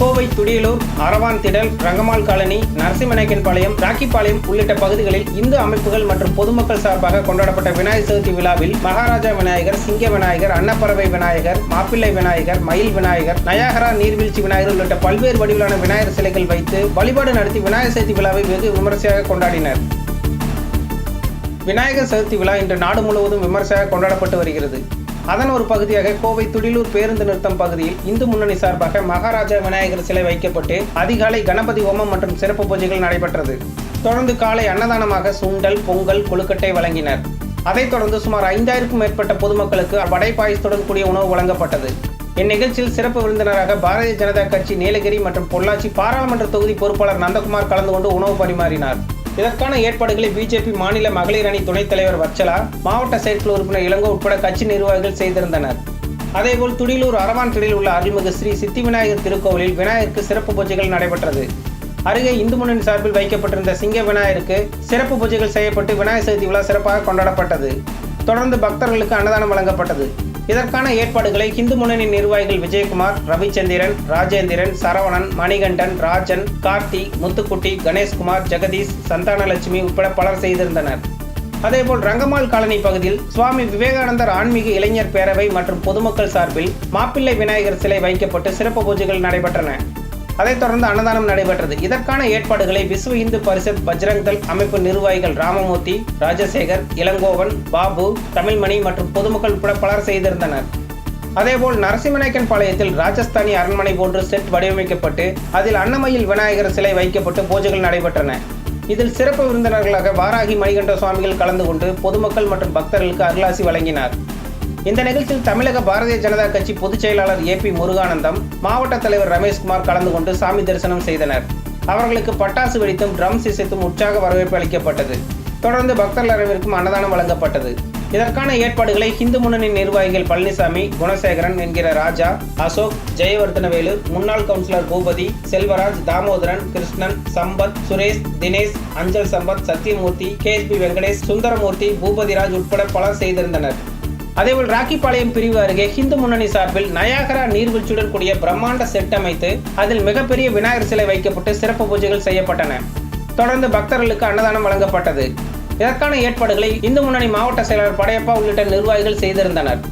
கோவை துடியலூர், அரவான் திடல், ரங்கம்மாள் காலனி, நரசிம்மநாயக்கன்பாளையம், ராக்கிபாளையம் உள்ளிட்ட பகுதிகளில் இந்து அமைப்புகள் மற்றும் பொதுமக்கள் சார்பாக கொண்டாடப்பட்ட விநாயகர் சதுர்த்தி விழாவில் மகாராஜா விநாயகர், சிங்க விநாயகர், அன்னப்பறவை விநாயகர், மாப்பிள்ளை விநாயகர், மயில் விநாயகர், நயாகரா நீர்வீழ்ச்சி விநாயகர் உள்ளிட்ட பல்வேறு வடிவிலான விநாயகர் சிலைகள் வைத்து வழிபாடு நடத்தி விநாயகர் சதுர்த்தி விழாவை வெகு விமரிசையாக கொண்டாடினர். விநாயகர் சதுர்த்தி விழா இன்று நாடு முழுவதும் விமரிசையாக கொண்டாடப்பட்டு வருகிறது. அதன் ஒரு பகுதியாக கோவை துடியலூர் பேருந்து நிறுத்தம் பகுதியில் இந்து முன்னணி சார்பாக மகாராஜா விநாயகர் சிலை வைக்கப்பட்டு அதிகாலை கணபதி ஹோமம் மற்றும் சிறப்பு பூஜைகள் நடைபெற்றது. தொடர்ந்து காலை அன்னதானமாக சுண்டல், பொங்கல், கொழுக்கட்டை வழங்கினர். அதைத் தொடர்ந்து சுமார் 5000க்கும் மேற்பட்ட பொதுமக்களுக்கு வடை பாயசத்துடன் கூடிய உணவு வழங்கப்பட்டது. இந்நிகழ்ச்சியில் சிறப்பு விருந்தினராக பாரதிய ஜனதா கட்சி நீலகிரி மற்றும் பொள்ளாச்சி பாராளுமன்ற தொகுதி பொறுப்பாளர் நந்தகுமார் கலந்து கொண்டு உணவு பரிமாறினார். இதற்கான ஏற்பாடுகளை பிஜேபி மாநில மகளிர் அணி துணைத் தலைவர் வச்சலா, மாவட்ட செயற்குழு உறுப்பினர் இளங்கோ உட்பட கட்சி நிர்வாகிகள் செய்திருந்தனர். அதேபோல் துடியலூர் அரவான் திடலில் உள்ள அருள்மிகு ஸ்ரீ சித்தி விநாயகர் திருக்கோவிலில் விநாயகருக்கு சிறப்பு பூஜைகள் நடைபெற்றது. அருகே இந்து முன்னணி சார்பில் வைக்கப்பட்டிருந்த சிங்க விநாயகருக்கு சிறப்பு பூஜைகள் செய்யப்பட்டு விநாயகர் சதுர்த்தி விழா சிறப்பாக கொண்டாடப்பட்டது. தொடர்ந்து பக்தர்களுக்கு அன்னதானம் வழங்கப்பட்டது. இதற்கான ஏற்பாடுகளை இந்து முன்னணி நிர்வாகிகள் விஜயகுமார், ரவிச்சந்திரன், ராஜேந்திரன், சரவணன், மணிகண்டன், ராஜன், கார்த்தி, முத்துக்குட்டி, கணேஷ்குமார், ஜெகதீஷ், சந்தானலட்சுமி உட்பட பலர் செய்திருந்தனர். அதேபோல் ரங்கம்மாள் காலனி பகுதியில் சுவாமி விவேகானந்தர் ஆன்மீக இளைஞர் பேரவை மற்றும் பொதுமக்கள் சார்பில் மாப்பிள்ளை விநாயகர் சிலை வைக்கப்பட்டு சிறப்பு பூஜைகள் நடைபெற்றன. அதைத் தொடர்ந்து அன்னதானம் நடைபெற்றது. இதற்கான ஏற்பாடுகளை விஸ்வ இந்து பரிஷத் பஜ்ரங் தள் அமைப்பு நிர்வாகிகள் ராமமூர்த்தி, ராஜசேகர், இளங்கோவன், பாபு, தமிழ்மணி மற்றும் பொதுமக்கள் உட்பட பலர் செய்திருந்தனர். அதேபோல் நரசிம்மநாயக்கன்பாளையத்தில் ராஜஸ்தானி அரண்மனை போன்று செட் வடிவமைக்கப்பட்டு அதில் அன்னமயில் விநாயகர் சிலை வைக்கப்பட்டு பூஜைகள் நடைபெற்றன. இதில் சிறப்பு விருந்தினர்களாக வாராகி மணிகண்ட சுவாமிகள் கலந்து கொண்டு பொதுமக்கள் மற்றும் பக்தர்களுக்கு அருளாசி வழங்கினார். இந்த நிகழ்ச்சியில் தமிழக பாரதிய ஜனதா கட்சி பொதுச் செயலாளர் AP முருகானந்தம், மாவட்ட தலைவர் ரமேஷ்குமார் கலந்து கொண்டு சாமி தரிசனம் செய்தனர். அவர்களுக்கு பட்டாசு வெடித்தும் ட்ரம்ஸ் இசைத்தும் உற்சாக வரவேற்பு அளிக்கப்பட்டது. தொடர்ந்து பக்தர்கள் அனைவருக்கும் அன்னதானம் வழங்கப்பட்டது. இதற்கான ஏற்பாடுகளை இந்து முன்னணி நிர்வாகிகள் பழனிசாமி, குணசேகரன் என்கிற ராஜா, அசோக், ஜெயவர்தனவேலு, முன்னாள் கவுன்சிலர் பூபதி, செல்வராஜ், தாமோதரன், கிருஷ்ணன், சம்பத், சுரேஷ், தினேஷ், அஞ்சல் சம்பத், சத்தியமூர்த்தி, KSB வெங்கடேஷ், சுந்தரமூர்த்தி, பூபதிராஜ் உட்பட பலர் செய்திருந்தனர். அதேபோல் ராக்கிபாளையம் பிரிவு அருகே இந்து முன்னணி சார்பில் நயாகரா நீர்வீழ்ச்சியுடன் கூடிய பிரம்மாண்ட செட் அமைத்து அதில் மிகப்பெரிய விநாயகர் சிலை வைக்கப்பட்டு சிறப்பு பூஜைகள் செய்யப்பட்டன. தொடர்ந்து பக்தர்களுக்கு அன்னதானம் வழங்கப்பட்டது. இதற்கான ஏற்பாடுகளை இந்து முன்னணி மாவட்ட செயலாளர் படையப்பா உள்ளிட்ட நிர்வாகிகள் செய்திருந்தனர்.